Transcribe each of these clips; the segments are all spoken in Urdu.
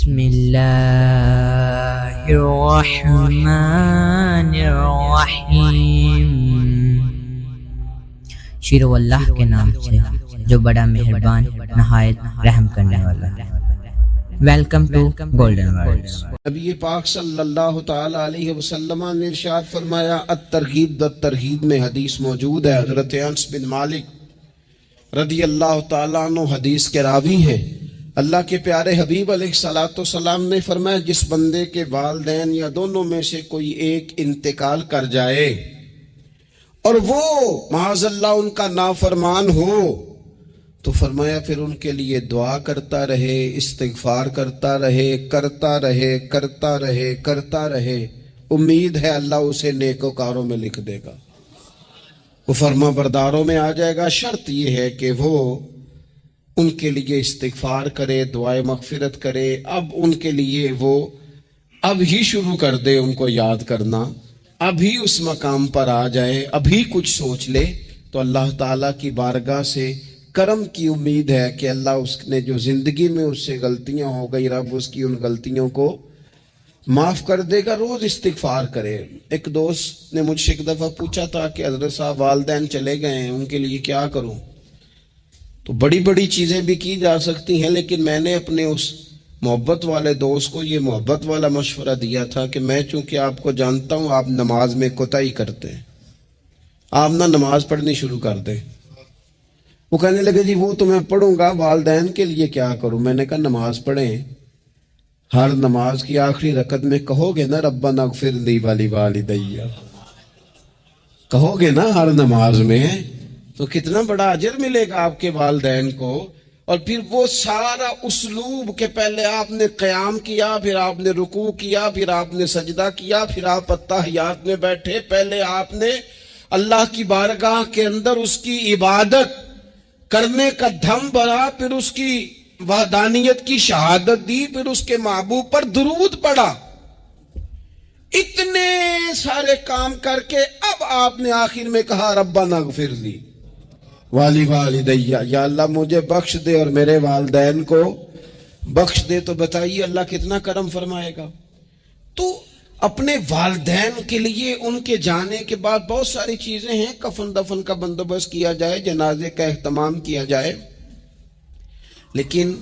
بسم اللہ الرحمن الرحیم، شروع اللہ کے نام سے جو بڑا مہربان نہایت رحم کرنے والا ہے۔ Welcome to golden words. نبی پاک صلی اللہ تعالی علیہ وسلم نے ارشاد فرمایا، الترغیب والترہیب میں حدیث موجود ہے۔ حضرت انس بن مالک رضی اللہ تعالیٰ عنہ حدیث کے راوی ہیں۔ اللہ کے پیارے حبیب علیہ السلام نے فرمایا، جس بندے کے والدین یا دونوں میں سے کوئی ایک انتقال کر جائے اور وہ معاذ اللہ ان کا نافرمان ہو تو فرمایا پھر ان کے لیے دعا کرتا رہے، استغفار کرتا رہے، کرتا رہے، امید ہے اللہ اسے نیکوکاروں میں لکھ دے گا، وہ فرما برداروں میں آ جائے گا۔ شرط یہ ہے کہ وہ ان کے لیے استغفار کرے، دعائے مغفرت کرے، اب ان کے لیے وہ اب ہی شروع کر دے ان کو یاد کرنا، ابھی اس مقام پر آ جائے، ابھی کچھ سوچ لے تو اللہ تعالیٰ کی بارگاہ سے کرم کی امید ہے کہ اللہ اس نے جو زندگی میں اس سے غلطیاں ہو گئی، رب اس کی ان غلطیوں کو معاف کر دے گا۔ روز استغفار کرے۔ ایک دوست نے مجھ سے ایک دفعہ پوچھا تھا کہ حضرت صاحب والدین چلے گئے ہیں، ان کے لیے کیا کروں؟ تو بڑی بڑی چیزیں بھی کی جا سکتی ہیں، لیکن میں نے اپنے اس محبت والے دوست کو یہ محبت والا مشورہ دیا تھا کہ میں چونکہ آپ کو جانتا ہوں آپ نماز میں کوتاہی کرتے ہیں، آپ نہ نماز پڑھنی شروع کر دیں۔ وہ کہنے لگے جی وہ تو میں پڑھوں گا، والدین کے لیے کیا کروں؟ میں نے کہا نماز پڑھیں، ہر نماز کی آخری رکعت میں کہو گے نا ربنا اغفر لی ولوالدی، کہو گے نا ہر نماز میں، تو کتنا بڑا اجر ملے گا آپ کے والدین کو۔ اور پھر وہ سارا اسلوب کہ پہلے آپ نے قیام کیا، پھر آپ نے رکوع کیا، پھر آپ نے سجدہ کیا، پھر آپ اتحیات میں بیٹھے، پہلے آپ نے اللہ کی بارگاہ کے اندر اس کی عبادت کرنے کا دھم بھرا، پھر اس کی وحدانیت کی شہادت دی، پھر اس کے محبوب پر درود پڑھا، اتنے سارے کام کر کے اب آپ نے آخر میں کہا ربنا اغفر لی ولوالدی، یا اللہ مجھے بخش دے اور میرے والدین کو بخش دے۔ تو بتائیے اللہ کتنا کرم فرمائے گا۔ تو اپنے والدین کے لیے ان کے جانے کے بعد بہت ساری چیزیں ہیں، کفن دفن کا بندوبست کیا جائے، جنازے کا اہتمام کیا جائے، لیکن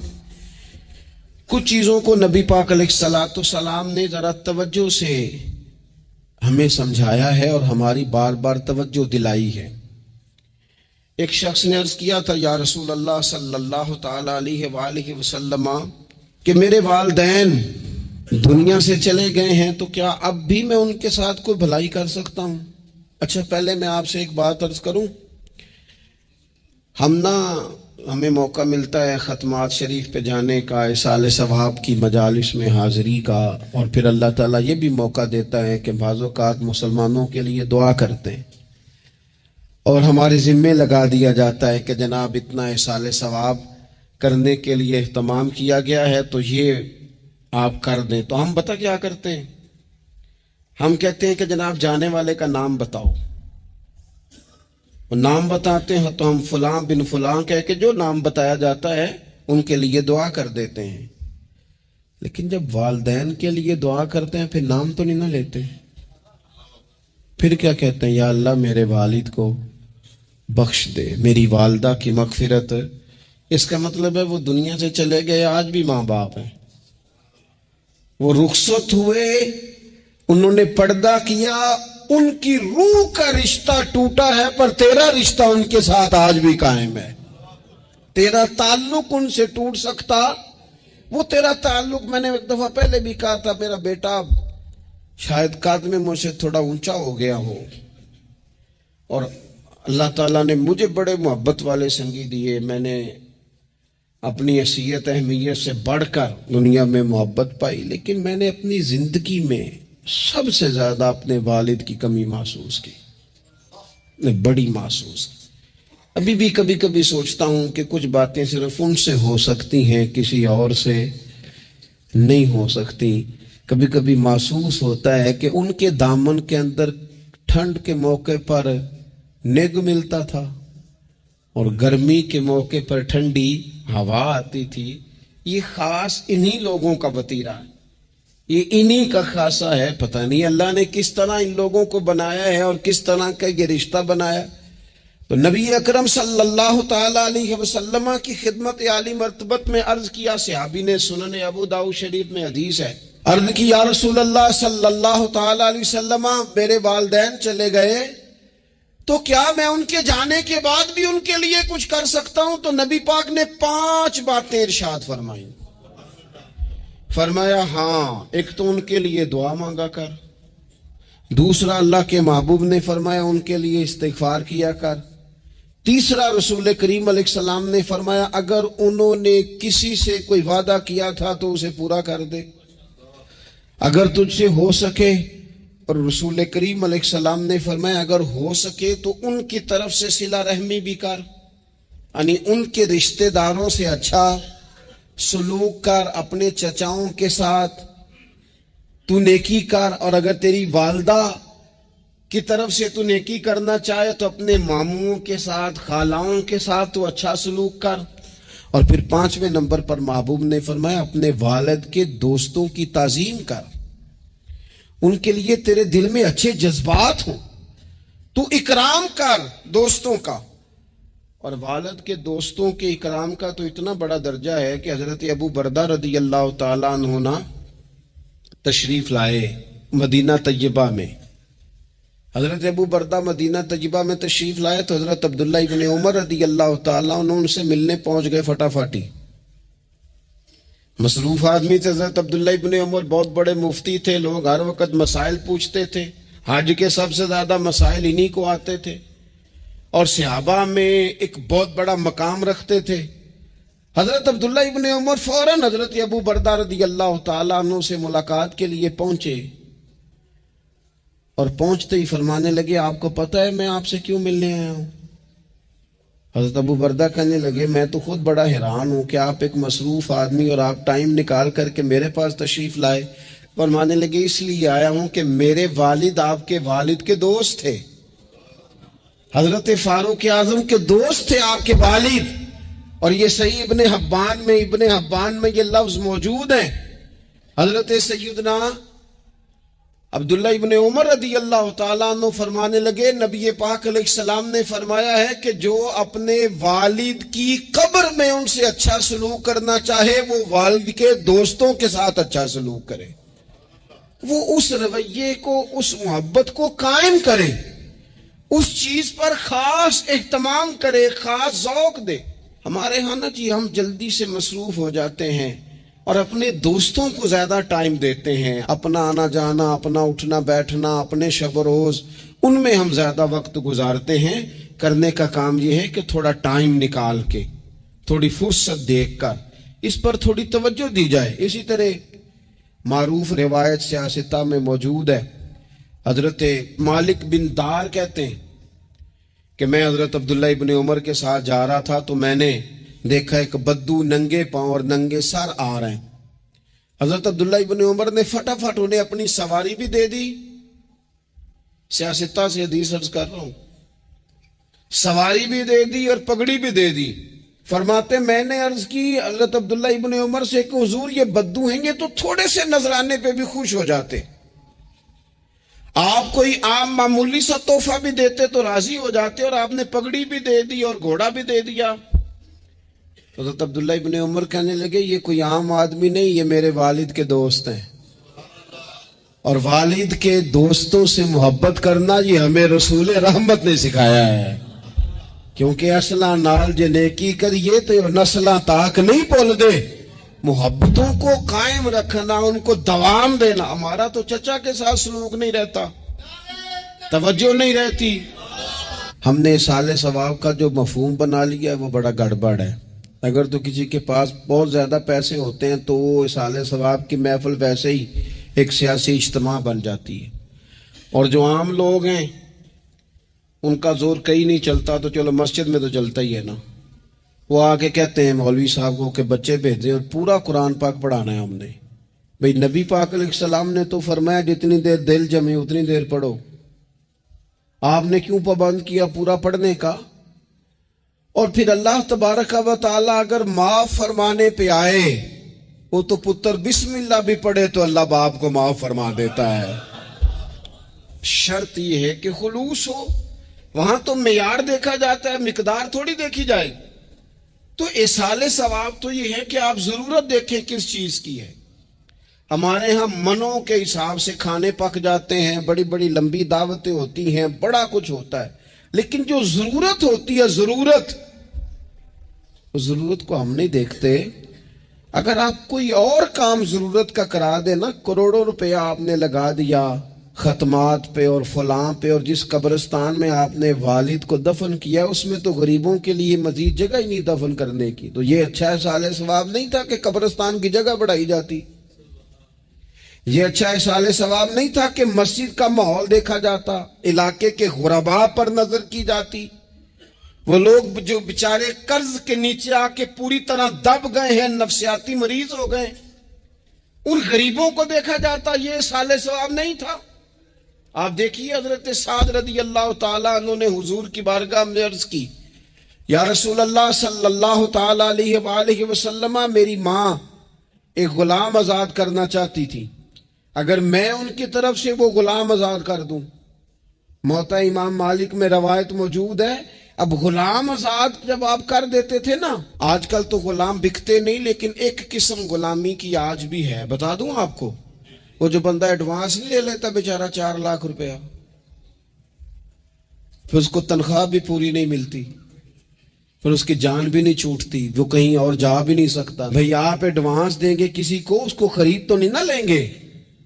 کچھ چیزوں کو نبی پاک علیہ السلام نے ذرا توجہ سے ہمیں سمجھایا ہے اور ہماری بار بار توجہ دلائی ہے۔ ایک شخص نے عرض کیا تھا، یا رسول اللہ صلی اللہ تعالی علیہ وآلہ وسلم کہ میرے والدین دنیا سے چلے گئے ہیں تو کیا اب بھی میں ان کے ساتھ کوئی بھلائی کر سکتا ہوں؟ اچھا پہلے میں آپ سے ایک بات عرض کروں، ہمیں موقع ملتا ہے ختمات شریف پہ جانے کا، اصال ثواب کی مجالس میں حاضری کا، اور پھر اللہ تعالیٰ یہ بھی موقع دیتا ہے کہ بعض اوقات مسلمانوں کے لیے دعا کرتے ہیں، اور ہمارے ذمے لگا دیا جاتا ہے کہ جناب اتنا اصال ثواب کرنے کے لیے اہتمام کیا گیا ہے تو یہ آپ کر دیں۔ تو ہم بتا کیا کرتے ہیں، ہم کہتے ہیں کہ جناب جانے والے کا نام بتاؤ، نام بتاتے ہیں تو ہم فلاں بن فلاں کہہ کے جو نام بتایا جاتا ہے ان کے لیے دعا کر دیتے ہیں، لیکن جب والدین کے لیے دعا کرتے ہیں پھر نام تو نہیں نہ لیتے، پھر کیا کہتے ہیں، یا اللہ میرے والد کو بخش دے، میری والدہ کی مغفرت۔ اس کا مطلب ہے وہ دنیا سے چلے گئے، آج بھی ماں باپ ہیں، وہ رخصت ہوئے، انہوں نے پردہ کیا، ان کی روح کا رشتہ ٹوٹا ہے، پر تیرا رشتہ ان کے ساتھ آج بھی قائم ہے۔ تیرا تعلق ان سے ٹوٹ سکتا، وہ تیرا تعلق، میں نے ایک دفعہ پہلے بھی کہا تھا، میرا بیٹا شاید قد میں مجھ سے تھوڑا اونچا ہو گیا ہو، اور اللہ تعالیٰ نے مجھے بڑے محبت والے سنگی دیے، میں نے اپنی حیثیت اہمیت سے بڑھ کر دنیا میں محبت پائی، لیکن میں نے اپنی زندگی میں سب سے زیادہ اپنے والد کی کمی محسوس کی، بڑی محسوس کی۔ ابھی بھی کبھی کبھی سوچتا ہوں کہ کچھ باتیں صرف ان سے ہو سکتی ہیں، کسی اور سے نہیں ہو سکتی۔ کبھی کبھی محسوس ہوتا ہے کہ ان کے دامن کے اندر ٹھنڈ کے موقع پر نگ ملتا تھا اور گرمی کے موقع پر ٹھنڈی ہوا آتی تھی، یہ خاص انہی لوگوں کا وطیرہ ہے، یہ انہی کا خاصہ ہے. پتہ نہیں اللہ نے کس طرح ان لوگوں کو بنایا ہے اور کس طرح کا یہ رشتہ بنایا. تو نبی اکرم صلی اللہ تعالی علیہ وسلم کی خدمت عالی مرتبت میں عرض کیا. صحابی نے سنن ابو داؤد شریف میں حدیث ہے، عرض کی یا رسول اللہ صلی اللہ تعالی علیہ وسلم، میرے والدین چلے گئے تو کیا میں ان کے جانے کے بعد بھی ان کے لیے کچھ کر سکتا ہوں؟ تو نبی پاک نے 5 باتیں ارشاد فرمائیں. فرمایا ہاں، ایک تو ان کے لیے دعا مانگا کر، دوسرا اللہ کے محبوب نے فرمایا ان کے لیے استغفار کیا کر، تیسرا رسول کریم علیہ السلام نے فرمایا اگر انہوں نے کسی سے کوئی وعدہ کیا تھا تو اسے پورا کر دے، اگر تجھ سے ہو سکے. اور رسول کریم علیہ السلام نے فرمایا اگر ہو سکے تو ان کی طرف سے صلہ رحمی بھی کر، یعنی ان کے رشتہ داروں سے اچھا سلوک کر، اپنے چچاؤں کے ساتھ تو نیکی کر، اور اگر تیری والدہ کی طرف سے تو نیکی کرنا چاہے تو اپنے ماموں کے ساتھ، خالاؤں کے ساتھ تو اچھا سلوک کر. اور پھر 5ویں نمبر پر محبوب نے فرمایا اپنے والد کے دوستوں کی تعظیم کر، ان کے لیے تیرے دل میں اچھے جذبات ہوں، تو اکرام کر دوستوں کا. اور والد کے دوستوں کے اکرام کا تو اتنا بڑا درجہ ہے کہ حضرت ابو بردہ رضی اللہ تعالیٰ عنہ تشریف لائے مدینہ طیبہ میں. حضرت ابو بردہ مدینہ طیبہ میں تشریف لائے تو حضرت عبداللہ ابن عمر رضی اللہ تعالیٰ عنہ ان سے ملنے پہنچ گئے فٹافٹی. مصروف آدمی تھے حضرت عبداللہ ابن عمر، بہت بڑے مفتی تھے، لوگ ہر وقت مسائل پوچھتے تھے، حج کے سب سے زیادہ مسائل انہی کو آتے تھے، اور صحابہ میں ایک بہت بڑا مقام رکھتے تھے. حضرت عبداللہ ابن عمر فوراً حضرت ابو بردہ رضی اللہ تعالیٰ عنہ سے ملاقات کے لیے پہنچے، اور پہنچتے ہی فرمانے لگے آپ کو پتہ ہے میں آپ سے کیوں ملنے آیا ہوں؟ حضرت ابو بردہ کہنے لگے میں تو خود بڑا حیران ہوں کہ آپ ایک مصروف آدمی اور آپ ٹائم نکال کر کے میرے پاس تشریف لائے. فرمانے لگے اس لیے آیا ہوں کہ میرے والد آپ کے والد کے دوست تھے، حضرت فاروق اعظم کے دوست تھے آپ کے والد. اور یہ صحیح ابن حبان میں یہ لفظ موجود ہے. حضرت سیدنا عبداللہ ابن عمر رضی اللہ تعالیٰ عنہ فرمانے لگے نبی پاک علیہ السلام نے فرمایا ہے کہ جو اپنے والد کی قبر میں ان سے اچھا سلوک کرنا چاہے وہ والد کے دوستوں کے ساتھ اچھا سلوک کرے، وہ اس رویے کو، اس محبت کو قائم کرے، اس چیز پر خاص اہتمام کرے، خاص ذوق دے. ہمارے ہاں نا جی ہم جلدی سے مصروف ہو جاتے ہیں اور اپنے دوستوں کو زیادہ ٹائم دیتے ہیں، اپنا آنا جانا، اپنا اٹھنا بیٹھنا، اپنے شب و روز ان میں ہم زیادہ وقت گزارتے ہیں. کرنے کا کام یہ ہے کہ تھوڑا ٹائم نکال کے، تھوڑی فرصت دیکھ کر اس پر تھوڑی توجہ دی جائے. اسی طرح معروف روایت سیاستہ میں موجود ہے، حضرت مالک بن دار کہتے ہیں کہ میں حضرت عبداللہ ابن عمر کے ساتھ جا رہا تھا تو میں نے دیکھا ایک بدو ننگے پاؤں اور ننگے سر آ رہے ہیں. حضرت عبداللہ ابن عمر نے فٹافٹ انہیں اپنی سواری بھی دے دی. سیاستہ سے حدیث عرض کر رہا ہوں، سواری بھی دے دی اور پگڑی بھی دے دی. فرماتے میں نے عرض کی حضرت عبداللہ ابن عمر سے کہ حضور یہ بدو ہیں، یہ تو تھوڑے سے نذرانے پہ بھی خوش ہو جاتے، آپ کوئی عام معمولی سا تحفہ بھی دیتے تو راضی ہو جاتے، اور آپ نے پگڑی بھی دے دی اور گھوڑا بھی دے دیا. حضرت عبداللہ ابن عمر کہنے لگے یہ کوئی عام آدمی نہیں، یہ میرے والد کے دوست ہیں، اور والد کے دوستوں سے محبت کرنا یہ ہمیں رسول رحمت نے سکھایا ہے. کیونکہ اصلا نال جے نیکی کریے تو نسلاں تاک نہیں بول دے. محبتوں کو قائم رکھنا، ان کو دوام دینا. ہمارا تو چچا کے ساتھ سلوک نہیں رہتا، توجہ نہیں رہتی. ہم نے اصالِ ثواب کا جو مفہوم بنا لیا ہے وہ بڑا گڑبڑ ہے. اگر تو کسی کے پاس بہت زیادہ پیسے ہوتے ہیں تو وہ اصالِ ثواب کی محفل ویسے ہی ایک سیاسی اجتماع بن جاتی ہے، اور جو عام لوگ ہیں ان کا زور کہیں نہیں چلتا تو چلو مسجد میں تو چلتا ہی ہے نا. وہ آ کے کہتے ہیں مولوی صاحب کو کہ بچے بھیجیں اور پورا قرآن پاک پڑھانا ہے ہم نے. بھئی نبی پاک علیہ السلام نے تو فرمایا جتنی دیر دل جمے اتنی دیر پڑھو، آپ نے کیوں پابند کیا پورا پڑھنے کا؟ اور پھر اللہ تبارک و تعالی اگر معاف فرمانے پہ آئے وہ تو پتر بسم اللہ بھی پڑھے تو اللہ باپ کو معاف فرما دیتا ہے۔ شرط یہ ہے کہ خلوص ہو، وہاں تو معیار دیکھا جاتا ہے، مقدار تھوڑی دیکھی جائے۔ تو ایصال ثواب تو یہ ہے کہ آپ ضرورت دیکھیں کس چیز کی ہے۔ ہمارے ہاں منوں کے حساب سے کھانے پک جاتے ہیں، بڑی بڑی لمبی دعوتیں ہوتی ہیں، بڑا کچھ ہوتا ہے، لیکن جو ضرورت ہوتی ہے، ضرورت کو ہم نہیں دیکھتے۔ اگر آپ کوئی اور کام ضرورت کا کرا دے نا، کروڑوں روپیہ آپ نے لگا دیا ختمات پہ اور فلاں پہ، اور جس قبرستان میں آپ نے والد کو دفن کیا اس میں تو غریبوں کے لیے مزید جگہ ہی نہیں دفن کرنے کی، تو یہ اچھا ایصال ثواب نہیں تھا کہ قبرستان کی جگہ بڑھائی جاتی؟ یہ اچھا ایصال ثواب نہیں تھا کہ مسجد کا ماحول دیکھا جاتا، علاقے کے غرباء پر نظر کی جاتی؟ وہ لوگ جو بیچارے قرض کے نیچے آ کے پوری طرح دب گئے ہیں، نفسیاتی مریض ہو گئے، ان غریبوں کو دیکھا جاتا؟ یہ ایصال ثواب نہیں تھا؟ آپ دیکھیے حضرت سعد رضی اللہ تعالیٰ عنہ نے حضور کی بارگاہ میں عرض کی، یا رسول اللہ صلی اللہ تعالیٰ علیہ وآلہ وسلم، میری ماں ایک غلام آزاد کرنا چاہتی تھی، اگر میں ان کی طرف سے وہ غلام آزاد کر دوں۔ موطا امام مالک میں روایت موجود ہے، اب غلام آزاد جب آپ کر دیتے تھے نا، آج کل تو غلام بکتے نہیں، لیکن ایک قسم غلامی کی آج بھی ہے، بتا دوں آپ کو۔ وہ جو بندہ ایڈوانس نہیں لے لیتا بیچارہ 4 لاکھ روپیہ، پھر اس کو تنخواہ بھی پوری نہیں ملتی، پھر اس کی جان بھی نہیں چھوٹتی، وہ کہیں اور جا بھی نہیں سکتا۔ بھئی آپ ایڈوانس دیں گے کسی کو، اس کو خرید تو نہیں نہ لیں گے،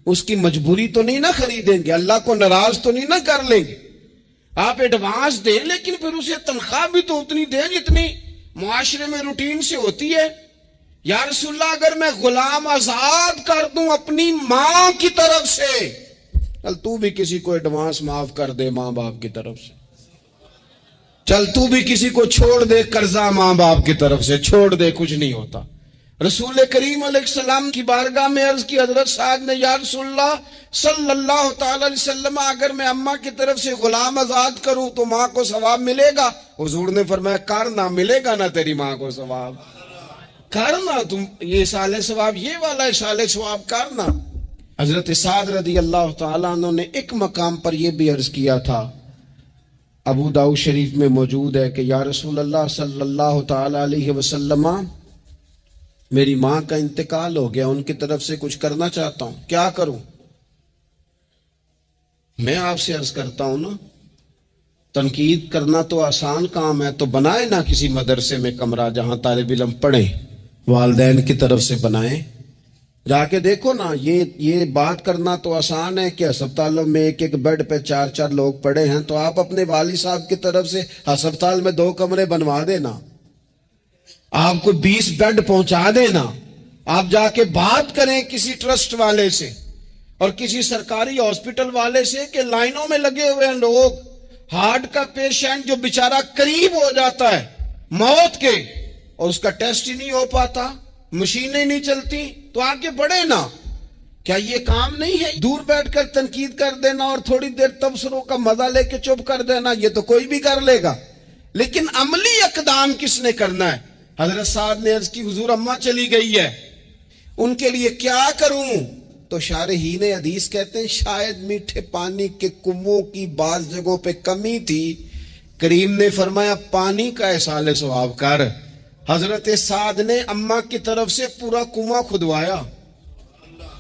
اس کی مجبوری تو نہیں نہ خریدیں گے، اللہ کو ناراض تو نہیں نہ کر لیں گے۔ آپ ایڈوانس دیں لیکن پھر اسے تنخواہ بھی تو اتنی دیں جتنی معاشرے میں روٹین سے ہوتی ہے۔ یا رسول اللہ، اگر میں غلام آزاد کر دوں اپنی ماں کی طرف سے، چل تو بھی کسی کو ایڈوانس معاف کر دے ماں باپ کی طرف سے، چل تو بھی کسی کو چھوڑ دے قرضہ ماں باپ کی طرف سے چھوڑ دے، کچھ نہیں ہوتا۔ رسول کریم علیہ السلام کی بارگاہ میں عرض کی حضرت سعد نے، یا رسول اللہ صلی اللہ تعالی علیہ وسلم، اگر میں اماں کی طرف سے غلام آزاد کروں تو ماں کو ثواب ملے گا؟ حضور نے فرمایا، کرنا، ملے گا نا تیری ماں کو ثواب، کرنا تم یہ ایصال ثواب، یہ والا ایصال ثواب کرنا۔ حضرت سعد رضی اللہ تعالیٰ عنہ نے ایک مقام پر یہ بھی عرض کیا تھا، ابو داؤد شریف میں موجود ہے کہ یا رسول اللہ صلی اللہ تعالی علیہ وسلم، میری ماں کا انتقال ہو گیا، ان کی طرف سے کچھ کرنا چاہتا ہوں، کیا کروں؟ میں آپ سے عرض کرتا ہوں نا، تنقید کرنا تو آسان کام ہے، تو بنائے نا کسی مدرسے میں کمرہ جہاں طالب علم پڑھیں، والدین کی طرف سے بنائیں، جا کے دیکھو نا۔ یہ بات کرنا تو آسان ہے کہ ہسپتالوں میں ایک بیڈ پہ 4 لوگ پڑے ہیں، تو آپ اپنے والد صاحب کی طرف سے ہسپتال میں 2 کمرے بنوا دینا، آپ کو 20 بیڈ پہنچا دینا، آپ جا کے بات کریں کسی ٹرسٹ والے سے اور کسی سرکاری ہاسپٹل والے سے کہ لائنوں میں لگے ہوئے ہیں لوگ، ہارٹ کا پیشنٹ جو بیچارہ قریب ہو جاتا ہے موت کے اور اس کا ٹیسٹ ہی نہیں ہو پاتا، مشینیں نہیں چلتی، تو آگے بڑھے نا۔ کیا یہ کام نہیں ہے؟ دور بیٹھ کر تنقید کر دینا اور تھوڑی دیر تبصروں کا مزہ لے کے چپ کر دینا، یہ تو کوئی بھی کر لے گا، لیکن عملی اقدام کس نے کرنا ہے؟ حضرت سعد نے عرض کی، حضور اماں چلی گئی ہے، ان کے لیے کیا کروں؟ تو شارحین حدیث کہتے ہیں شاید میٹھے پانی کے کنووں کی بعض جگہوں پہ کمی تھی، کریم نے فرمایا پانی کا ایصال ثواب کر۔ حضرت سعد نے اماں کی طرف سے پورا کنواں کھدوایا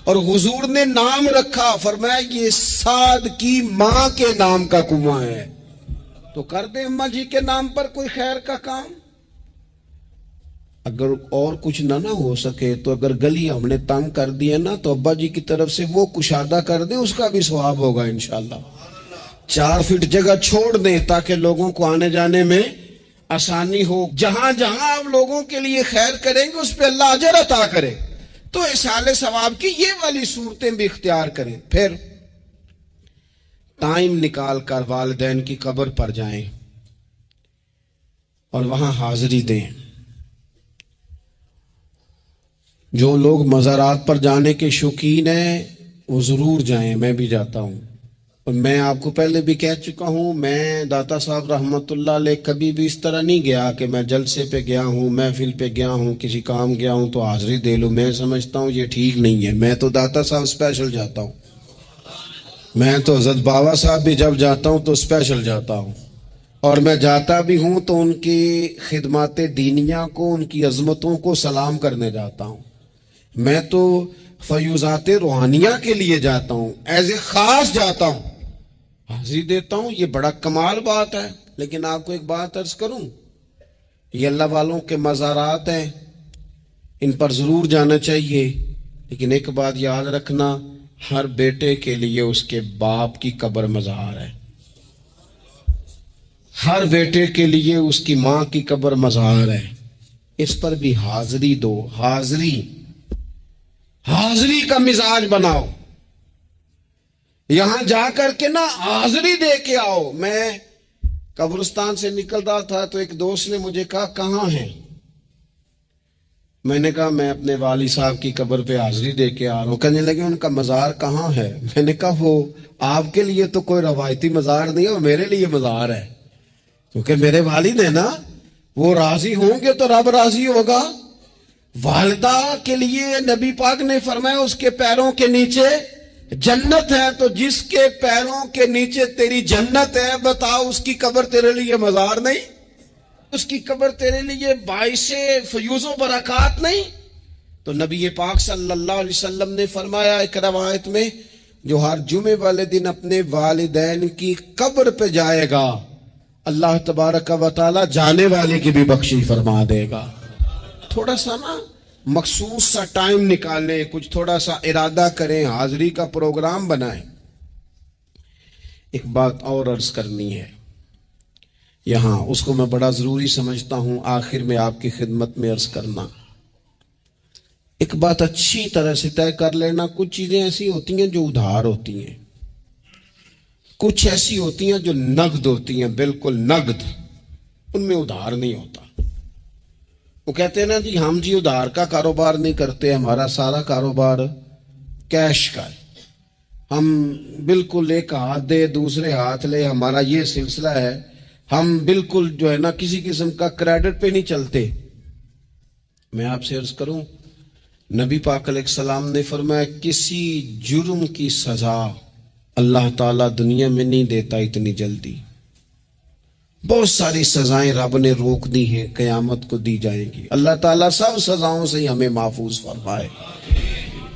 اور حضور نے نام رکھا، فرمایا یہ سعد کی ماں کے نام کا کنواں ہے، تو کر دے اماں جی کے نام پر کوئی خیر کا کام۔ اگر اور کچھ نہ ہو سکے تو اگر گلی ہم نے تنگ کر دی ہے نا، تو ابا جی کی طرف سے وہ کشادہ کر دیں، اس کا بھی ثواب ہوگا انشاءاللہ۔ 4 فٹ جگہ چھوڑ دیں تاکہ لوگوں کو آنے جانے میں آسانی ہو۔ جہاں جہاں آپ لوگوں کے لیے خیر کریں گے اس پہ اللہ اجر عطا کرے، تو ایصال ثواب کی یہ والی صورتیں بھی اختیار کریں۔ پھر ٹائم نکال کر والدین کی قبر پر جائیں اور وہاں حاضری دیں۔ جو لوگ مزارات پر جانے کے شوقین ہیں وہ ضرور جائیں، میں بھی جاتا ہوں، اور میں آپ کو پہلے بھی کہہ چکا ہوں، میں داتا صاحب رحمت اللہ علیہ کبھی بھی اس طرح نہیں گیا کہ میں جلسے پہ گیا ہوں، محفل پہ گیا ہوں، کسی کام گیا ہوں تو حاضری دے لوں۔ میں سمجھتا ہوں یہ ٹھیک نہیں ہے۔ میں تو داتا صاحب اسپیشل جاتا ہوں، میں تو حضرت بابا صاحب بھی جب جاتا ہوں تو اسپیشل جاتا ہوں، اور میں جاتا بھی ہوں تو ان کی خدمات دینیہ کو، ان کی عظمتوں کو سلام کرنے جاتا ہوں۔ میں تو فیوزات روحانیہ کے لیے جاتا ہوں، ایز اے خاص جاتا ہوں، حاضری دیتا ہوں۔ یہ بڑا کمال بات ہے۔ لیکن آپ کو ایک بات عرض کروں، یہ اللہ والوں کے مزارات ہیں، ان پر ضرور جانا چاہیے، لیکن ایک بات یاد رکھنا، ہر بیٹے کے لیے اس کے باپ کی قبر مزار ہے، ہر بیٹے کے لیے اس کی ماں کی قبر مزار ہے۔ اس پر بھی حاضری دو، حاضری کا مزاج بناؤ۔ یہاں جا کر کے نا حاضری دے کے آؤ۔ میں قبرستان سے نکل رہا تھا تو ایک دوست نے مجھے کہا کہاں ہے؟ میں نے کہا میں اپنے والد صاحب کی قبر پہ حاضری دے کے آ رہا ہوں۔ کہنے لگے ان کا مزار کہاں ہے؟ میں نے کہا وہ آپ کے لیے تو کوئی روایتی مزار نہیں ہے، وہ میرے لیے مزار ہے، کیونکہ میرے والد ہیں نا، وہ راضی ہوں گے تو رب راضی ہوگا۔ والدہ کے لیے نبی پاک نے فرمایا اس کے پیروں کے نیچے جنت ہے، تو جس کے پیروں کے نیچے تیری جنت ہے، بتاؤ اس کی قبر تیرے لیے مزار نہیں؟ اس کی قبر تیرے لیے باعث فیوز و برکات نہیں؟ تو نبی پاک صلی اللہ علیہ وسلم نے فرمایا ایک روایت میں، جو ہر جمعے والے دن اپنے والدین کی قبر پہ جائے گا، اللہ تبارک و تعالی جانے والے کی بھی بخشش فرما دے گا۔ تھوڑا سا نا مخصوص سا ٹائم نکالیں، کچھ تھوڑا سا ارادہ کریں، حاضری کا پروگرام بنائیں۔ ایک بات اور عرض کرنی ہے یہاں، اس کو میں بڑا ضروری سمجھتا ہوں آخر میں آپ کی خدمت میں عرض کرنا۔ ایک بات اچھی طرح سے طے کر لینا، کچھ چیزیں ایسی ہوتی ہیں جو ادھار ہوتی ہیں، کچھ ایسی ہوتی ہیں جو نقد ہوتی ہیں، بالکل نقد، ان میں ادھار نہیں ہوتا۔ وہ کہتے ہیں نا جی ہم جی ادھار کا کاروبار نہیں کرتے، ہمارا سارا کاروبار کیش کا ہے، ہم بالکل ایک ہاتھ دے دوسرے ہاتھ لے، ہمارا یہ سلسلہ ہے، ہم بالکل جو ہے نا کسی قسم کا کریڈٹ پہ نہیں چلتے۔ میں آپ سے عرض کروں، نبی پاک علیہ السلام نے فرمایا کسی جرم کی سزا اللہ تعالیٰ دنیا میں نہیں دیتا اتنی جلدی۔ بہت ساری سزائیں رب نے روک دی ہیں، قیامت کو دی جائیں گی۔ اللہ تعالیٰ سب سزاؤں سے ہی ہمیں محفوظ فرمائے،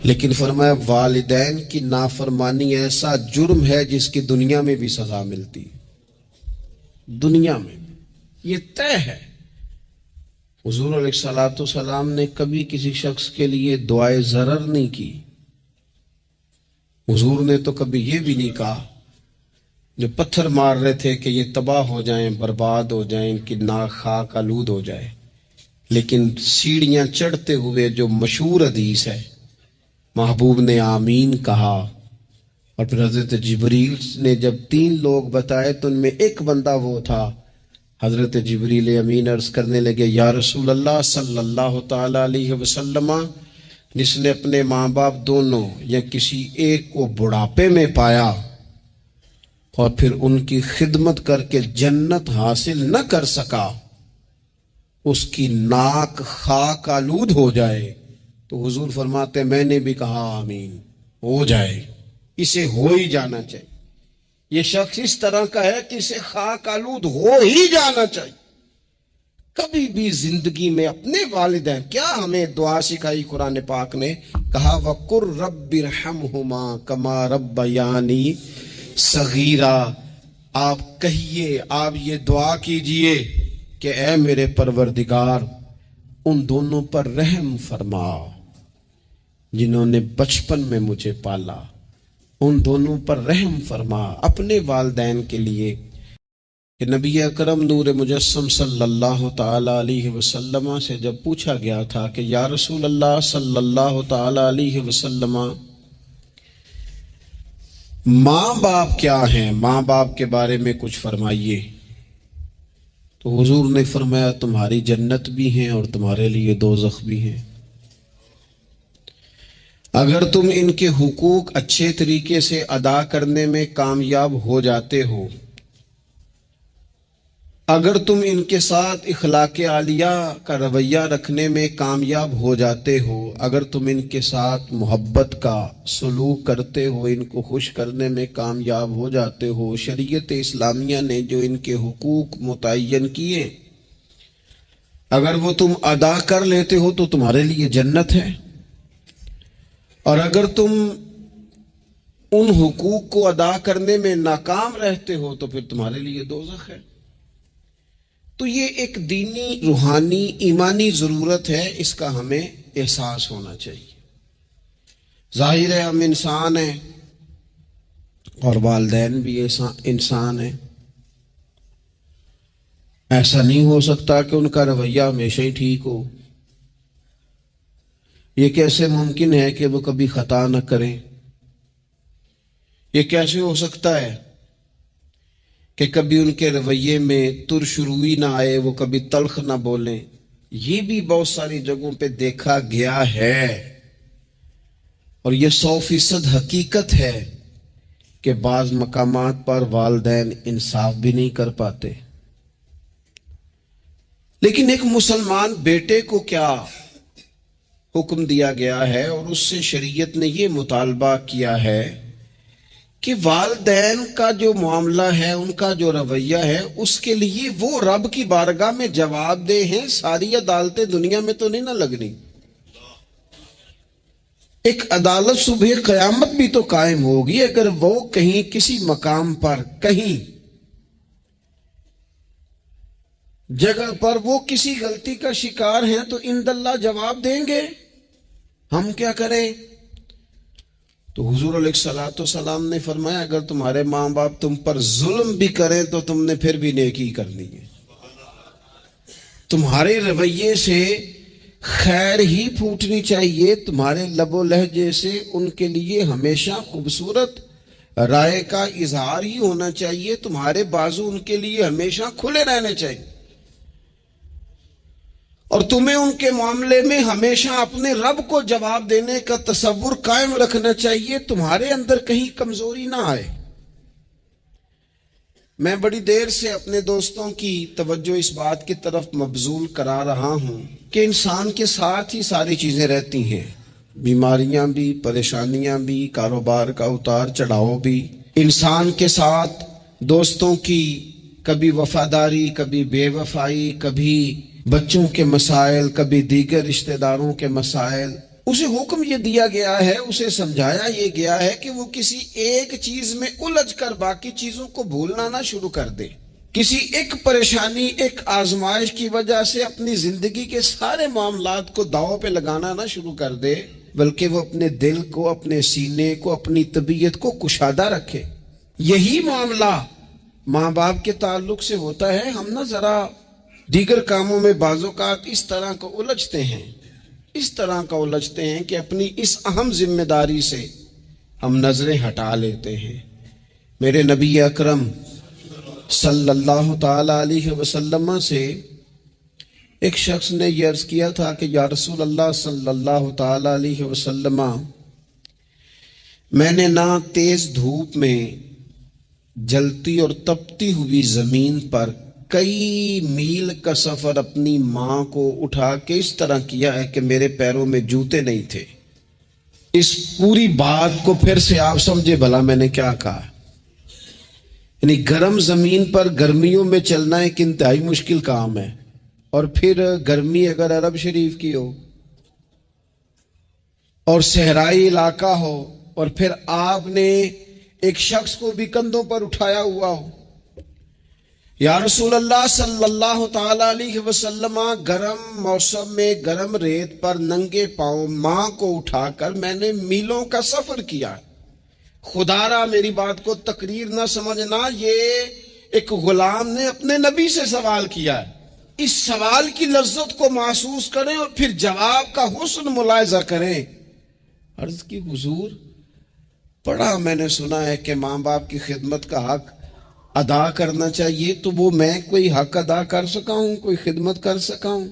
لیکن فرمایا والدین کی نافرمانی ایسا جرم ہے جس کی دنیا میں بھی سزا ملتی، دنیا میں یہ طے ہے۔ حضور علیہ السلام نے کبھی کسی شخص کے لیے دعائے ضرر نہیں کی۔ حضور نے تو کبھی یہ بھی نہیں کہا، جو پتھر مار رہے تھے کہ یہ تباہ ہو جائیں، برباد ہو جائیں، ان کی ناک خاک آلود ہو جائے، لیکن سیڑھیاں چڑھتے ہوئے جو مشہور حدیث ہے، محبوب نے آمین کہا، اور پھر حضرت جبریل نے جب 3 لوگ بتائے تو ان میں ایک بندہ وہ تھا۔ حضرت جبریل امین عرض کرنے لگے یا رسول اللہ صلی اللہ تعالی علیہ وسلم، جس نے اپنے ماں باپ دونوں یا کسی ایک کو بڑھاپے میں پایا اور پھر ان کی خدمت کر کے جنت حاصل نہ کر سکا، اس کی ناک خاک آلود ہو جائے، تو حضور فرماتے میں نے بھی کہا آمین، ہو جائے، اسے ہو ہی جانا چاہیے۔ یہ شخص اس طرح کا ہے کہ اسے خاک آلود ہو ہی جانا چاہیے۔ کبھی بھی زندگی میں اپنے والدین، کیا ہمیں دعا سکھائی قرآن پاک نے، کہا وَقُرْ رَبِّ ارْحَمْهُمَا كَمَا رَبَّيَانِي صغیرہ۔ آپ کہیے، آپ یہ دعا کیجئے کہ اے میرے پروردگار ان دونوں پر رحم فرما جنہوں نے بچپن میں مجھے پالا، ان دونوں پر رحم فرما۔ اپنے والدین کے لیے کہ نبی اکرم نور مجسم صلی اللہ تعالی علیہ وسلم سے جب پوچھا گیا تھا کہ یا رسول اللہ صلی اللہ تعالی علیہ وسلم، ماں باپ کیا ہیں، ماں باپ کے بارے میں کچھ فرمائیے، تو حضور نے فرمایا تمہاری جنت بھی ہیں اور تمہارے لیے دوزخ بھی ہیں۔ اگر تم ان کے حقوق اچھے طریقے سے ادا کرنے میں کامیاب ہو جاتے ہو، اگر تم ان کے ساتھ اخلاق عالیہ کا رویہ رکھنے میں کامیاب ہو جاتے ہو، اگر تم ان کے ساتھ محبت کا سلوک کرتے ہو، ان کو خوش کرنے میں کامیاب ہو جاتے ہو، شریعت اسلامیہ نے جو ان کے حقوق متعین کیے اگر وہ تم ادا کر لیتے ہو تو تمہارے لیے جنت ہے، اور اگر تم ان حقوق کو ادا کرنے میں ناکام رہتے ہو تو پھر تمہارے لیے دوزخ ہے۔ تو یہ ایک دینی، روحانی، ایمانی ضرورت ہے، اس کا ہمیں احساس ہونا چاہیے۔ ظاہر ہے ہم انسان ہیں اور والدین بھی انسان ہیں، ایسا نہیں ہو سکتا کہ ان کا رویہ ہمیشہ ہی ٹھیک ہو۔ یہ کیسے ممکن ہے کہ وہ کبھی خطا نہ کریں؟ یہ کیسے ہو سکتا ہے کہ کبھی ان کے رویے میں ترش روئی نہ آئے، وہ کبھی تلخ نہ بولیں؟ یہ بھی بہت ساری جگہوں پہ دیکھا گیا ہے، اور یہ 100% حقیقت ہے کہ بعض مقامات پر والدین انصاف بھی نہیں کر پاتے۔ لیکن ایک مسلمان بیٹے کو کیا حکم دیا گیا ہے، اور اس سے شریعت نے یہ مطالبہ کیا ہے کہ والدین کا جو معاملہ ہے، ان کا جو رویہ ہے، اس کے لیے وہ رب کی بارگاہ میں جواب دہ ہیں۔ ساری عدالتیں دنیا میں تو نہیں نہ لگنی، ایک عدالت صبح قیامت بھی تو قائم ہوگی۔ اگر وہ کہیں کسی مقام پر، کہیں جگہ پر وہ کسی غلطی کا شکار ہیں تو اند اللہ جواب دیں گے۔ ہم کیا کریں؟ تو حضور علیہ الصلوۃ والسلام نے فرمایا اگر تمہارے ماں باپ تم پر ظلم بھی کریں تو تم نے پھر بھی نیکی کرنی ہے۔ تمہارے رویے سے خیر ہی پھوٹنی چاہیے، تمہارے لب و لہجے سے ان کے لیے ہمیشہ خوبصورت رائے کا اظہار ہی ہونا چاہیے، تمہارے بازو ان کے لیے ہمیشہ کھلے رہنے چاہیے، اور تمہیں ان کے معاملے میں ہمیشہ اپنے رب کو جواب دینے کا تصور قائم رکھنا چاہیے، تمہارے اندر کہیں کمزوری نہ آئے۔ میں بڑی دیر سے اپنے دوستوں کی توجہ اس بات کی طرف مبذول کرا رہا ہوں کہ انسان کے ساتھ ہی ساری چیزیں رہتی ہیں، بیماریاں بھی، پریشانیاں بھی، کاروبار کا اتار چڑھاؤ بھی۔ انسان کے ساتھ دوستوں کی کبھی وفاداری، کبھی بے وفائی، کبھی بچوں کے مسائل، کبھی دیگر رشتہ داروں کے مسائل۔ اسے حکم یہ دیا گیا ہے، اسے سمجھایا یہ گیا ہے کہ وہ کسی ایک چیز میں الجھ کر باقی چیزوں کو بھولنا نہ شروع کر دے، کسی ایک پریشانی، ایک آزمائش کی وجہ سے اپنی زندگی کے سارے معاملات کو داؤ پہ لگانا نہ شروع کر دے، بلکہ وہ اپنے دل کو، اپنے سینے کو، اپنی طبیعت کو کشادہ رکھے۔ یہی معاملہ ماں باپ کے تعلق سے ہوتا ہے۔ ہم نہ ذرا دیگر کاموں میں بعض اوقات اس طرح کو الجھتے ہیں کہ اپنی اس اہم ذمہ داری سے ہم نظریں ہٹا لیتے ہیں۔ میرے نبی اکرم صلی اللہ تعالی علیہ وسلم سے ایک شخص نے یہ عرض کیا تھا کہ یا رسول اللہ صلی اللہ تعالی علیہ وسلم، میں نے نہ تیز دھوپ میں جلتی اور تپتی ہوئی زمین پر کئی میل کا سفر اپنی ماں کو اٹھا کے اس طرح کیا ہے کہ میرے پیروں میں جوتے نہیں تھے۔ اس پوری بات کو پھر سے آپ سمجھے بھلا میں نے کیا کہا؟ یعنی گرم زمین پر گرمیوں میں چلنا ایک انتہائی مشکل کام ہے، اور پھر گرمی اگر عرب شریف کی ہو اور صحرائی علاقہ ہو، اور پھر آپ نے ایک شخص کو بھی کندھوں پر اٹھایا ہوا ہو۔ یا رسول اللہ صلی اللہ تعالی علیہ وسلم، گرم موسم میں گرم ریت پر ننگے پاؤں ماں کو اٹھا کر میں نے میلوں کا سفر کیا۔ خدا را میری بات کو تقریر نہ سمجھنا، یہ ایک غلام نے اپنے نبی سے سوال کیا ہے۔ اس سوال کی لذت کو محسوس کریں اور پھر جواب کا حسن ملاحظہ کریں۔ عرض کی حضور، پڑھا میں نے سنا ہے کہ ماں باپ کی خدمت کا حق ادا کرنا چاہیے، تو وہ میں کوئی حق ادا کر سکا ہوں، کوئی خدمت کر سکا ہوں؟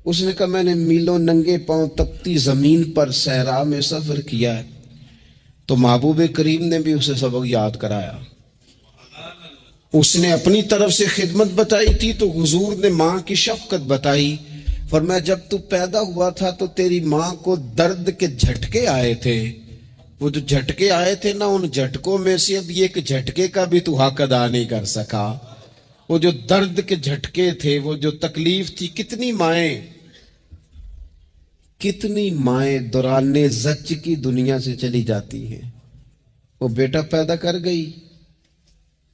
اس نے کہا میں نے میلوں ننگے پاؤں تپتی زمین پر صحرا میں سفر کیا ہے، تو محبوب کریم نے بھی اسے سبق یاد کرایا. اس نے اپنی طرف سے خدمت بتائی تھی تو حضور نے ماں کی شفقت بتائی. فرمایا جب تو پیدا ہوا تھا تو تیری ماں کو درد کے جھٹکے آئے تھے. وہ جو جھٹکے آئے تھے نا، ان جھٹکوں میں سے اب یہ ایک جھٹکے کا بھی تو حق ادا نہیں کر سکا. وہ جو درد کے جھٹکے تھے، وہ جو تکلیف تھی، کتنی مائیں دوران زچ کی دنیا سے چلی جاتی ہیں. وہ بیٹا پیدا کر گئی،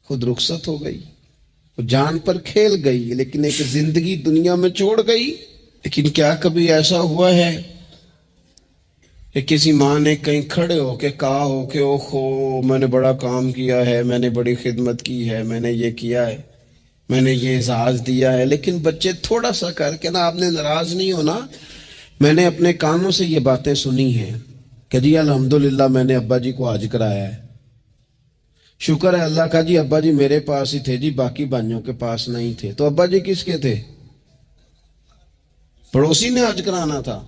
خود رخصت ہو گئی، وہ جان پر کھیل گئی، لیکن ایک زندگی دنیا میں چھوڑ گئی. لیکن کیا کبھی ایسا ہوا ہے کہ کسی ماں نے کہیں کھڑے ہو کے کہا ہو کہ اوہو میں نے بڑا کام کیا ہے، میں نے بڑی خدمت کی ہے، میں نے یہ کیا ہے، میں نے یہ اعزاز دیا ہے، لیکن بچے تھوڑا سا کر کے نا، آپ نے ناراض نہیں ہونا، میں نے اپنے کانوں سے یہ باتیں سنی ہیں کہ جی الحمدللہ میں نے ابا جی کو حج کرایا ہے، شکر ہے اللہ کا، جی ابا جی میرے پاس ہی تھے جی، باقی بھائیوں کے پاس نہیں تھے. تو ابا جی کس کے تھے؟ پڑوسی نے حج کرانا تھا.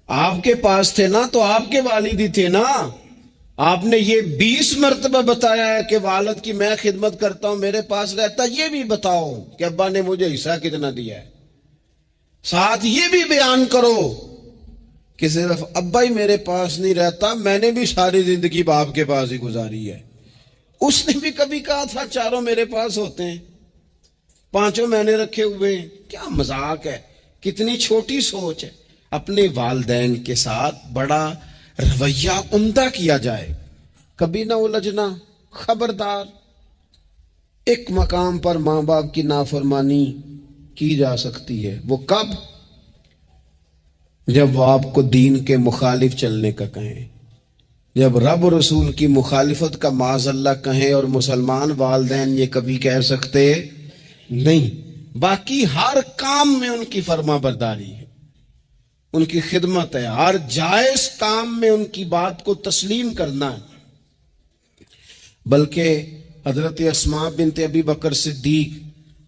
آپ کے پاس تھے نا تو آپ کے والد ہی تھے نا. آپ نے یہ 20 مرتبہ بتایا ہے کہ والد کی میں خدمت کرتا ہوں، میرے پاس رہتا. یہ بھی بتاؤ کہ ابا نے مجھے حصہ کتنا دیا ہے. ساتھ یہ بھی بیان کرو کہ صرف ابا ہی میرے پاس نہیں رہتا، میں نے بھی ساری زندگی باپ کے پاس ہی گزاری ہے. اس نے بھی کبھی کہا تھا چاروں میرے پاس ہوتے ہیں، 5 میں نے رکھے ہوئے ہیں. کیا مذاق ہے، کتنی چھوٹی سوچ ہے. اپنے والدین کے ساتھ بڑا رویہ عمدہ کیا جائے، کبھی نہ الجھنا. خبردار، ایک مقام پر ماں باپ کی نافرمانی کی جا سکتی ہے. وہ کب؟ جب وہ آپ کو دین کے مخالف چلنے کا کہیں، جب رب رسول کی مخالفت کا معاذ اللہ کہیں، اور مسلمان والدین یہ کبھی کہہ سکتے نہیں. باقی ہر کام میں ان کی فرما برداری ہے، ان کی خدمت ہے، ہر جائز کام میں ان کی بات کو تسلیم کرنا ہے. بلکہ حضرت اسماء بنت ابی بکر صدیق،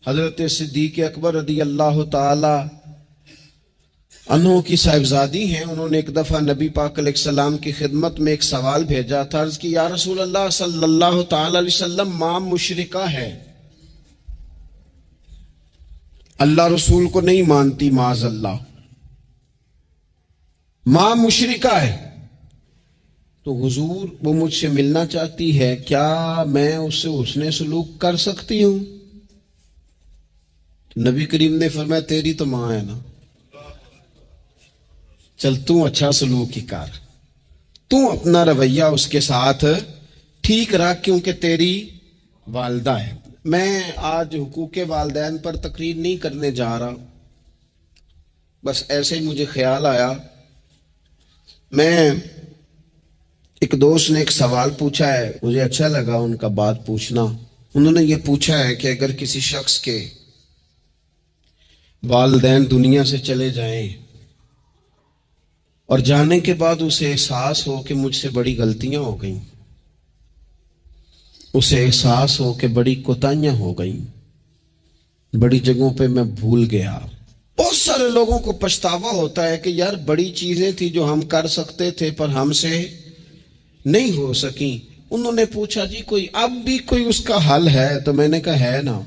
حضرت صدیق اکبر رضی اللہ تعالی عنہ کی صاحبزادی ہیں. انہوں نے ایک دفعہ نبی پاک علیہ السلام کی خدمت میں ایک سوال بھیجا تھا. عرض کی یا رسول اللہ صلی اللہ تعالی علیہ وسلم، ماں مشرکہ ہے، اللہ رسول کو نہیں مانتی، معاذ اللہ، ماں مشرکہ ہے، تو حضور وہ مجھ سے ملنا چاہتی ہے، کیا میں اس سے حسن سلوک کر سکتی ہوں؟ نبی کریم نے فرمایا تیری تو ماں ہے نا، چل تو اچھا سلوک ہی کر، تو اپنا رویہ اس کے ساتھ ٹھیک رکھ، کیونکہ تیری والدہ ہے. میں آج حقوق والدین پر تقریر نہیں کرنے جا رہا، بس ایسے ہی مجھے خیال آیا. میں ایک دوست نے ایک سوال پوچھا ہے، مجھے اچھا لگا ان کا بات پوچھنا. انہوں نے یہ پوچھا ہے کہ اگر کسی شخص کے والدین دنیا سے چلے جائیں اور جانے کے بعد اسے احساس ہو کہ مجھ سے بڑی غلطیاں ہو گئیں، اسے احساس ہو کہ بڑی کوتاہیاں ہو گئیں، بڑی جگہوں پہ میں بھول گیا. بہت سارے لوگوں کو پچھتاوا ہوتا ہے کہ یار بڑی چیزیں تھی جو ہم کر سکتے تھے پر ہم سے نہیں ہو سکیں. انہوں نے پوچھا جی کوئی اب بھی کوئی اس کا حل ہے؟ تو میں نے کہا ہے نا،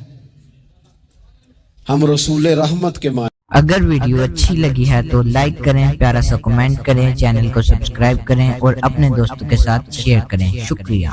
ہم رسول رحمت کے معنی. اگر ویڈیو اچھی لگی ہے تو لائک کریں، پیارا سا کمنٹ کریں، چینل کو سبسکرائب کریں اور اپنے دوستوں کے ساتھ شیئر کریں. شکریہ.